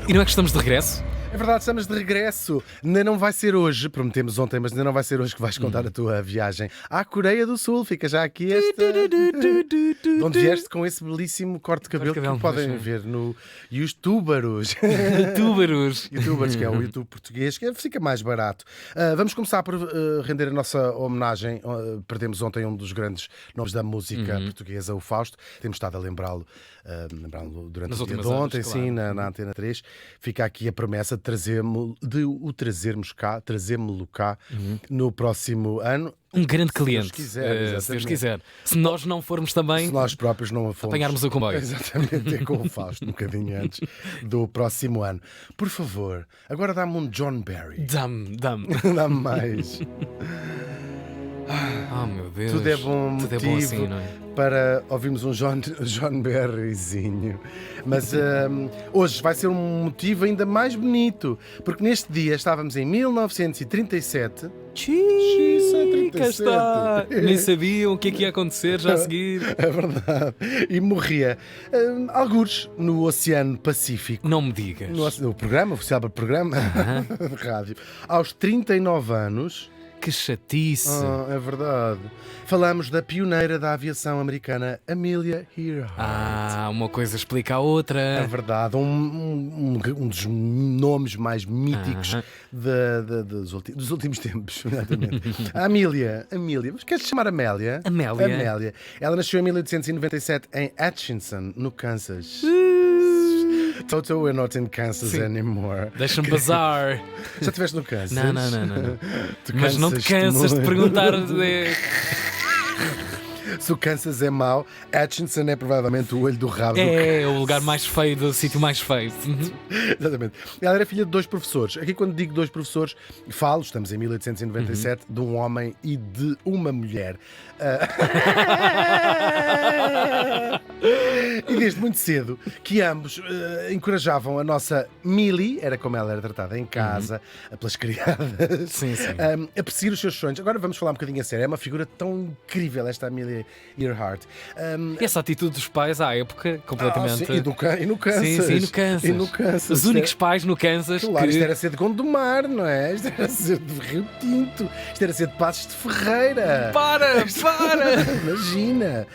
E não é que estamos de regresso? É verdade, estamos de regresso. Ainda não vai ser hoje, prometemos ontem, mas ainda não vai ser hoje que vais contar a tua viagem à Coreia do Sul. Fica já aqui esta... De onde vieste com esse belíssimo corte de cabelo que podem ver no YouTuberos. YouTuberos, que é o YouTube português, que fica mais barato. Vamos começar por render a nossa homenagem. Perdemos ontem um dos grandes nomes da música portuguesa, o Fausto. Temos estado a lembrá-lo durante o dia de ontem, claro. Sim, na Antena 3. Fica aqui a promessa de o trazermos cá, trazê-lo cá no próximo ano. Um grande cliente, se Deus quiser. Se nós não formos também, se nós próprios não fomos, apanharmos o comboio. Exatamente, é com o Fausto, um bocadinho antes do próximo ano. Por favor, agora dá-me um John Barry. Dá-me. Dá-me mais. Oh, meu Deus. Tudo é bom Tudo motivo é bom assim, não é? Para ouvirmos um John Barryzinho. Mas hoje vai ser um motivo ainda mais bonito, porque neste dia estávamos em 1937. Cá está. Nem sabiam o que é que ia acontecer já a seguir. É verdade. E morria algures no Oceano Pacífico. Não me digas. No programa, oficial programa de rádio. Aos 39 anos. Que chatice. É verdade. Falamos da pioneira da aviação americana, Amelia Earhart. Uma coisa explica a outra. É verdade. Um dos nomes mais míticos dos últimos tempos. Exatamente. A Amelia. Mas queres chamar Amélia? Amélia. Ela nasceu em 1897 em Atchison, no Kansas. Toto, we're not in Kansas anymore. Deixa-me bazar. Já estiveste no Kansas? Não. Mas não te cansas de perguntar. Se o Kansas é mau, Atchison é provavelmente o olho do rabo. É o lugar mais feio, do sítio mais feio. Exatamente. Ela era filha de dois professores. Aqui, quando digo dois professores, estamos em 1897, de um homem e de uma mulher. E desde muito cedo que ambos encorajavam a nossa Millie, era como ela era tratada em casa, pelas criadas, sim. A perseguir os seus sonhos. Agora vamos falar um bocadinho a sério. É uma figura tão incrível esta Amelia Earhart. Essa atitude dos pais à época, completamente. Sim, e no Kansas. Sim, no Kansas. Os únicos pais no Kansas. Claro, isto era ser de Gondomar, não é? Isto era ser de Rio Tinto. Isto era ser de Passos de Ferreira. Para! Imagina!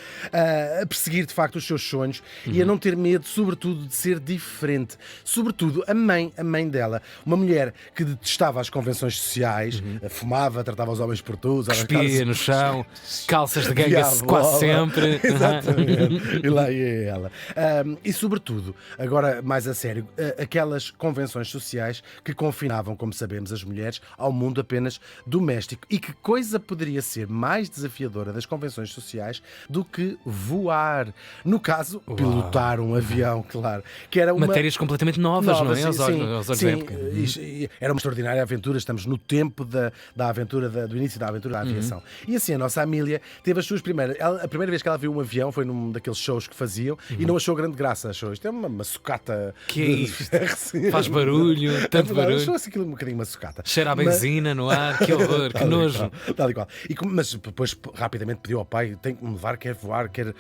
A perseguir de facto os seus sonhos e a não ter medo, sobretudo, de ser diferente. Sobretudo a mãe dela, uma mulher que detestava as convenções sociais, fumava, tratava os homens por todos, cuspia no chão, calças de ganga quase sempre. Exatamente. E lá ia ela. E sobretudo, agora mais a sério, aquelas convenções sociais que confinavam, como sabemos, as mulheres ao mundo apenas doméstico. E que coisa poderia ser mais desafiadora das convenções sociais do que voar? No caso, pilotar um avião, claro. Que era matérias completamente novas, não é? Aos olhos da época. Era uma extraordinária aventura. Estamos no tempo da aventura, do início da aventura da aviação. E assim, a nossa Amélia teve as suas primeiras... A primeira vez que ela viu um avião foi num daqueles shows que faziam e não achou grande graça. Achou isto é uma sucata. Que é isto? Faz barulho, tanto barulho. Achou assim aquilo um bocadinho uma sucata. Cheira a benzina no ar, que horror, que nojo. Tal e qual. Mas depois rapidamente pediu ao pai: tem que me levar, quer voar, quer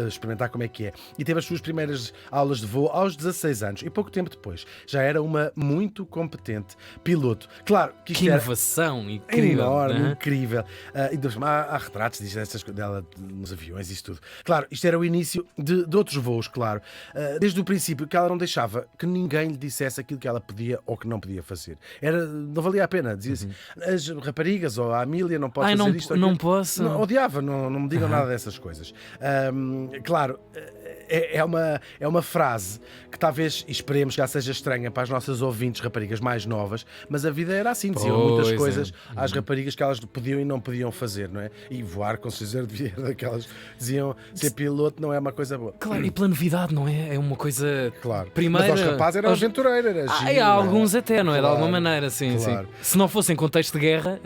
experimentar como é que é. E teve as suas primeiras aulas de voo aos 16 anos. E pouco tempo depois já era uma muito competente piloto. Claro que isto que inovação incrível. Enorme, incrível. E depois, há retratos dela nos aviões e isso tudo. Claro, isto era o início de outros voos, claro. Desde o princípio que ela não deixava que ninguém lhe dissesse aquilo que ela podia ou que não podia fazer. Não valia a pena. Dizia assim: as raparigas ou a Amélia não pode fazer isto. Não posso. Odiava, não me digam nada dessas coisas. Claro, é uma frase que talvez, esperemos que já seja estranha para as nossas ouvintes raparigas mais novas, mas a vida era assim, diziam muitas coisas às raparigas que elas podiam e não podiam fazer, não é? E voar, com certeza, devia daquelas diziam ser piloto não é uma coisa boa. Claro, e pela novidade, não é? É uma coisa. Claro. Primeira. Mas aos rapazes eram aventureiros. Há alguns até, não é? Claro. De alguma maneira, sim. Se não fosse em contexto de guerra.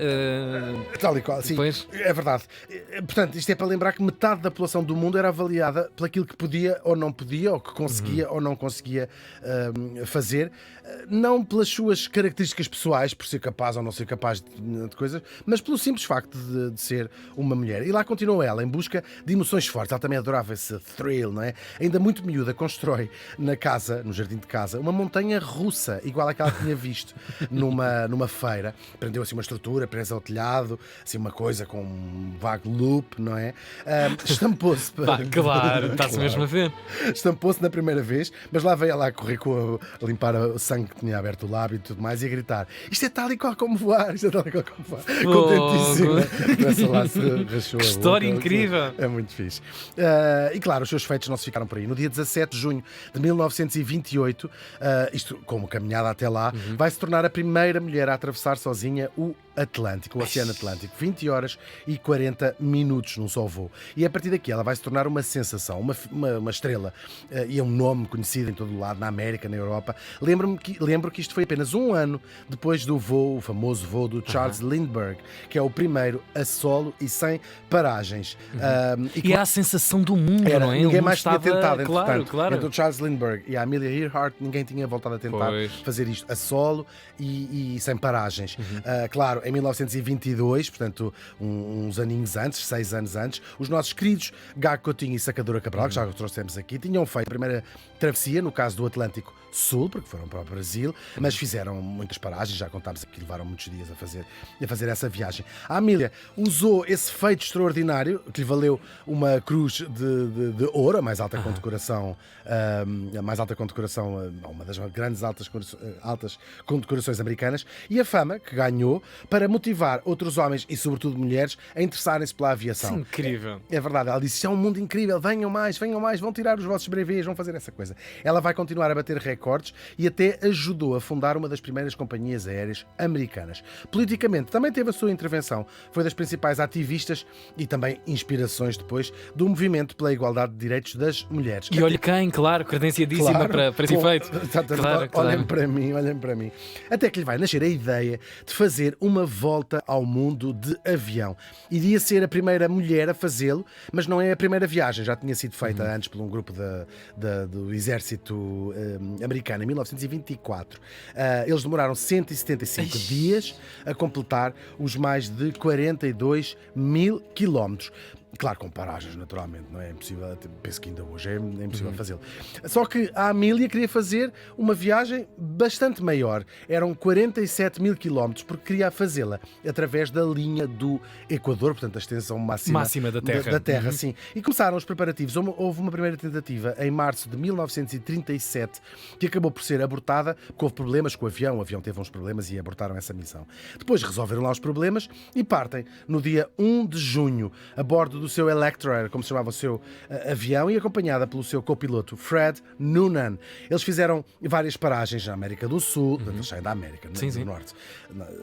Tal e qual, sim. Depois... É verdade. Portanto, isto é para lembrar que metade da população do mundo era avaliada pelaquilo que podia podia ou não podia, ou que conseguia ou não conseguia fazer, não pelas suas características pessoais, por ser capaz ou não ser capaz de coisas, mas pelo simples facto de ser uma mulher. E lá continua ela, em busca de emoções fortes. Ela também adorava esse thrill, não é? Ainda muito miúda, constrói na casa, no jardim de casa, uma montanha russa, igual àquela que tinha visto numa feira. Prendeu assim uma estrutura presa ao telhado, assim uma coisa com um vago loop, não é? Estampou-se. Claro, está-se mesmo a ver. Estampou-se na primeira vez, mas lá veio ela a correr a limpar o sangue que tinha aberto o lábio e tudo mais e a gritar: isto é tal e qual como voar, isto é tal e qual como voar. Contentíssima. Começa lá, se rachou que a história boca. incrível! É muito fixe. E claro, os seus feitos não se ficaram por aí. No dia 17 de junho de 1928, isto como caminhada até lá, vai se tornar a primeira mulher a atravessar sozinha o Oceano Atlântico, 20 horas e 40 minutos num só voo. E a partir daqui ela vai se tornar uma sensação, uma estrela, e é um nome conhecido em todo o lado, na América, na Europa. Lembro que isto foi apenas um ano depois do voo, o famoso voo do Charles Lindbergh, que é o primeiro a solo e sem paragens. E é a sensação do mundo, não é? Ninguém mais tinha tentado, Claro. Entre o Charles Lindbergh e a Amelia Earhart, ninguém tinha voltado a tentar fazer isto a solo e sem paragens. Claro, em 1922, portanto, uns aninhos antes, 6 anos antes, os nossos queridos Gago Coutinho e Sacadura Cabral, que já os trouxemos aqui, tinham feito a primeira travessia, no caso do Atlântico Sul, porque foram para o Brasil, mas fizeram muitas paragens, já contámos aqui, levaram muitos dias a fazer essa viagem. A Amélia usou esse feito extraordinário, que lhe valeu uma cruz de ouro, a mais alta condecoração, uma das grandes altas condecorações americanas, e a fama que ganhou para motivar outros homens e sobretudo mulheres a interessarem-se pela aviação. Isso é incrível. É verdade, ela disse: "Isso é um mundo incrível, venham mais, vão tirar os vossos brevês, vão fazer essa coisa." Ela vai continuar a bater recordes e até ajudou a fundar uma das primeiras companhias aéreas americanas. Politicamente também teve a sua intervenção, foi das principais ativistas e também inspirações depois do movimento pela igualdade de direitos das mulheres. E olha quem, claro, credenciadíssima para esse efeito. Claro. Olhem para mim. Até que lhe vai nascer a ideia de fazer uma volta ao mundo de avião. Iria ser a primeira mulher a fazê-lo, mas não é a primeira viagem, já tinha sido feita antes por um grupo do exército americano em 1924. Eles demoraram 175 dias a completar os mais de 42 mil quilómetros. Claro, com paragens, naturalmente, não é impossível, penso que ainda hoje é impossível fazê-lo. Só que a Amélia queria fazer uma viagem bastante maior, eram 47 mil quilómetros, porque queria fazê-la através da linha do Equador, portanto a extensão máxima da Terra. Da Terra, sim. E começaram os preparativos. Houve uma primeira tentativa em março de 1937, que acabou por ser abortada, porque houve problemas com o avião teve uns problemas e abortaram essa missão. Depois resolveram lá os problemas e partem no dia 1 de junho, a bordo do seu Electra, como se chamava o seu avião, e acompanhada pelo seu copiloto Fred Noonan. Eles fizeram várias paragens na América do Sul, eles saem da América, do Norte,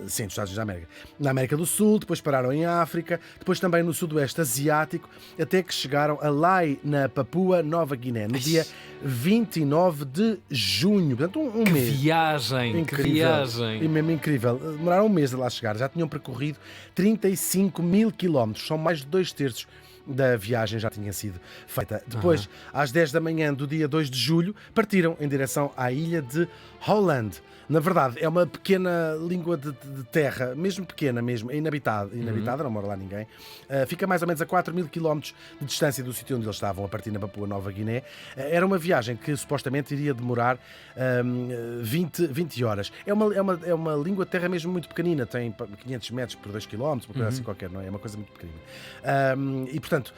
sim, dos Estados Unidos da América. Na América do Sul, depois pararam em África, depois também no Sudoeste Asiático, até que chegaram a Lae, na Papua Nova Guiné, no dia 29 de junho. Portanto, um mês. Viagem, incrível. Que viagem! E mesmo incrível. Demoraram um mês a lá chegar. Já tinham percorrido 35 mil quilómetros. São mais de 2/3 da viagem já tinha sido feita. Depois, às 10 da manhã do dia 2 de julho, partiram em direção à ilha de Holland. Na verdade, é uma pequena língua de terra, mesmo pequena, mesmo, é inabitada, não mora lá ninguém. Fica mais ou menos a 4 mil quilómetros de distância do sítio onde eles estavam, a partir na Papua Nova Guiné. Era uma viagem que supostamente iria demorar 20 horas. É uma língua de terra mesmo muito pequenina, tem 500 metros por 2 quilómetros, uma coisa assim qualquer, não é? É uma coisa muito pequenina. E, portanto,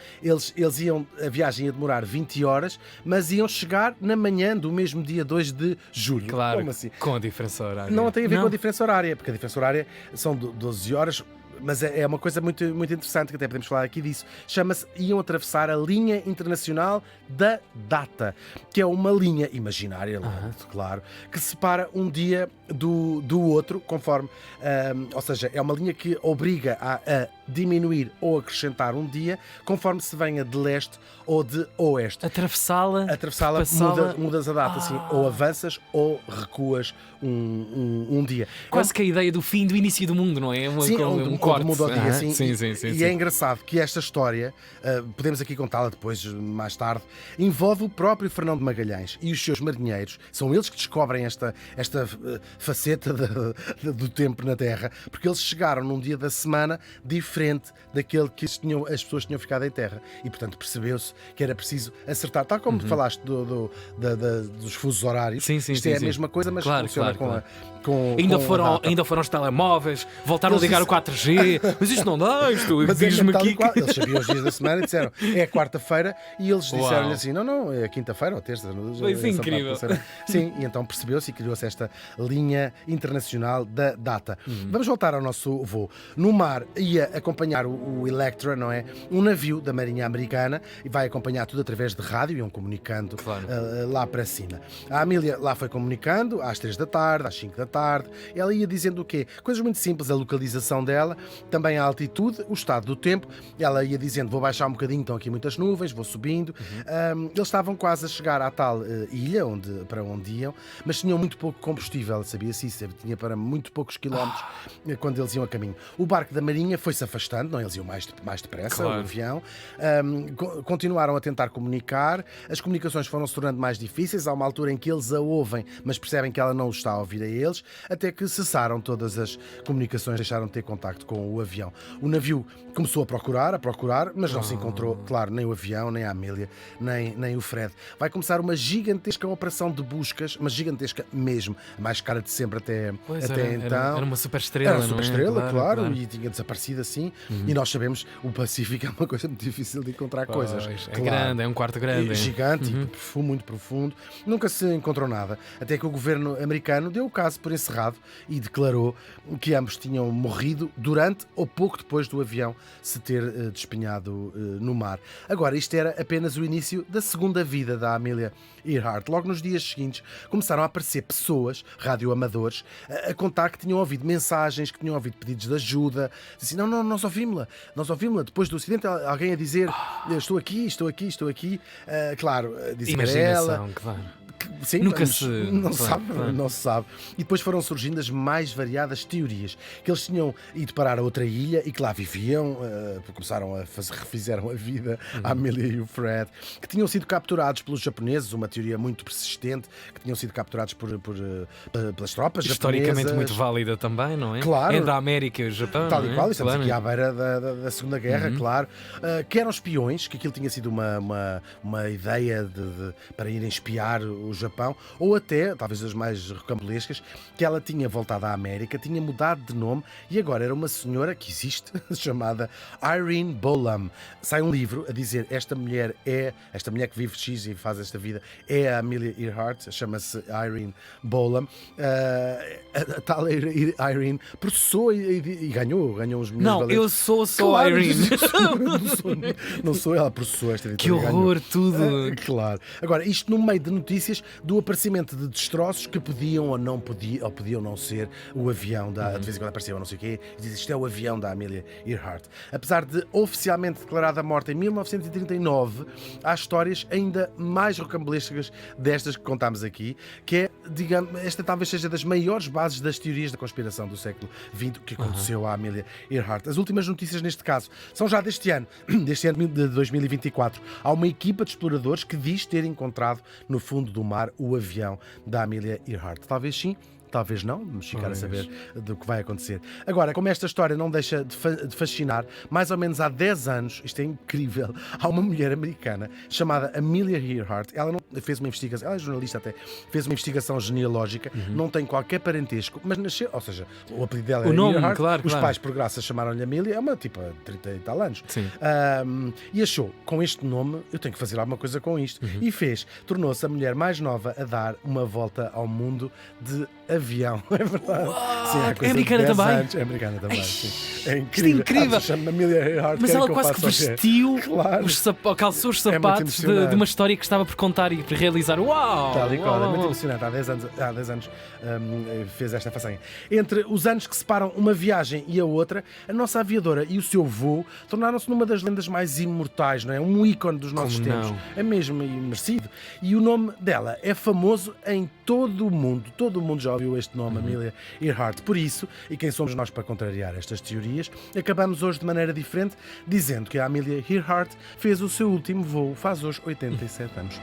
a viagem ia demorar 20 horas, mas iam chegar na manhã do mesmo dia 2 de julho. Claro, como assim? Com a diferença horária. Não tem a ver com a diferença horária, porque a diferença horária são 12 horas, mas é uma coisa muito, muito interessante, que até podemos falar aqui disso. Chama-se, iam atravessar a linha internacional da data, que é uma linha imaginária, claro, que separa um dia do outro, conforme, ou seja, é uma linha que obriga a diminuir ou acrescentar um dia, conforme se venha de leste ou de oeste. Atravessá-la mudas a data, assim, ou avanças ou recuas um dia. Quase que a ideia do fim do início do mundo, não é? Sim, Um corte. mundo odia, assim. Sim, E é engraçado que esta história, podemos aqui contá-la depois, mais tarde, envolve o próprio Fernão de Magalhães e os seus marinheiros. São eles que descobrem esta faceta do tempo na Terra, porque eles chegaram num dia da semana diferente daquele que as pessoas tinham ficado em terra. E, portanto, percebeu-se que era preciso acertar. Tal como falaste dos fusos horários. Isto é a mesma coisa, mas funciona com Ainda foram os telemóveis, voltaram a ligar o 4G, mas isto não dá, diz-me aqui. Eles sabiam os dias da semana e disseram é quarta-feira, e eles disseram-lhe assim: não, é quinta-feira ou terça. Foi incrível. Sim, e então percebeu-se e criou-se esta linha internacional da data. Vamos voltar ao nosso voo. No mar ia acompanhar o Electra, não é? Um navio da Marinha Americana, e vai acompanhar tudo através de rádio, iam comunicando lá para cima. A Amélia lá foi comunicando às 3 da tarde, às 5 da tarde. Ela ia dizendo o quê? Coisas muito simples, a localização dela, também a altitude, o estado do tempo. Ela ia dizendo: vou baixar um bocadinho, estão aqui muitas nuvens, vou subindo. Eles estavam quase a chegar à tal ilha para onde iam, mas tinham muito pouco combustível, sabia-se isso, tinha para muito poucos quilómetros quando eles iam a caminho. O barco da Marinha foi-se afastando, não, eles iam mais depressa, o avião. Continuaram a tentar comunicar, as comunicações foram se tornando mais difíceis, há uma altura em que eles a ouvem, mas percebem que ela não os está a ouvir a eles, até que cessaram todas as comunicações, deixaram de ter contacto com o avião. O navio começou a procurar, mas não se encontrou, claro, nem o avião, nem a Amélia, nem o Fred. Vai começar uma gigantesca operação de buscas, mas gigantesca mesmo, a mais cara de sempre até então. Era uma super estrela, era uma super estrela, claro, e tinha desaparecido assim. E nós sabemos, o Pacífico é uma coisa muito difícil de encontrar coisas. É grande, é um quarto grande. Gigante, e muito profundo. Nunca se encontrou nada. Até que o governo americano deu o caso por encerrado e declarou que ambos tinham morrido durante ou pouco depois do avião se ter despenhado no mar. Agora, isto era apenas o início da segunda vida da Amélia Earhart. Logo nos dias seguintes começaram a aparecer pessoas, radioamadores, a contar que tinham ouvido mensagens, que tinham ouvido pedidos de ajuda. Assim, não, nós ouvimos-la. Depois do acidente, alguém a dizer: estou aqui. Claro, disse para ela. Claro. Sim, Nunca não se sabe. E depois foram surgindo as mais variadas teorias, que eles tinham ido parar a outra ilha e que lá viviam, refizeram a vida, a Amélia e o Fred, que tinham sido capturados pelos japoneses, uma teoria muito persistente, que tinham sido capturados pelas tropas historicamente japonesas. Muito válida também, não é? Claro. Entre a América e o Japão. Tal e qual, estamos claro. aqui à beira da Segunda Guerra, claro. Que eram espiões, que aquilo tinha sido uma ideia para irem espiar o Japão, ou até, talvez as mais rocambolescas, que ela tinha voltado à América, tinha mudado de nome e agora era uma senhora que existe, chamada Irene Bolam. Sai um livro a dizer: esta mulher que vive X e faz esta vida é a Amélia Earhart, chama-se Irene Bolam. A tal Irene processou e ganhou os milhões de dólares. Não, eu sou só claro, a Irene. Não sou ela, processou esta Que horror, tudo. Claro. Agora, isto no meio de notícias do aparecimento de destroços que podiam ou podiam não ser o avião de vez em quando aparecia ou não sei o quê, e diz: isto é o avião da Amélia Earhart. Apesar de oficialmente declarada morta em 1939, há histórias ainda mais rocambolescas destas que contámos aqui, que é, digamos, esta talvez seja das maiores bases das teorias da conspiração do século XX, que aconteceu à Amélia Earhart. As últimas notícias neste caso são já deste ano de 2024. Há uma equipa de exploradores que diz ter encontrado no fundo do mar o avião da Amélia Earhart. Talvez sim, talvez não, vamos ficar a saber do que vai acontecer. Agora, como esta história não deixa de fascinar, mais ou menos há 10 anos, isto é incrível, há uma mulher americana chamada Amélia Earhart. Ela não fez uma investigação, ela é jornalista até, fez uma investigação genealógica, não tem qualquer parentesco, mas nasceu, ou seja, o apelido dela é Earhart, claro. Os pais, por graça, chamaram-lhe Amélia, é uma tipo 30 e tal anos. Sim. E achou: com este nome eu tenho que fazer alguma coisa com isto. E tornou-se a mulher mais nova a dar uma volta ao mundo de avião. É verdade. Sim, é americana também? Anos. É americana também, sim. É incrível. Isto é incrível. Chama-me Amélia Earhart. Mas ela quase que vestiu, claro. Calçou os sapatos de uma história que estava por contar e por realizar. Uau! Tal e qual, é muito emocionante. Há 10 anos fez esta façanha. Entre os anos que separam uma viagem e a outra, a nossa aviadora e o seu voo tornaram-se numa das lendas mais imortais, não é? Um ícone dos nossos tempos. É mesmo, e merecido. E o nome dela é famoso em todo o mundo já ouviu este nome, Amelia Earhart. Por isso, e quem somos nós para contrariar estas teorias, acabamos hoje de maneira diferente, dizendo que a Amelia Earhart fez o seu último voo, faz hoje 87 anos.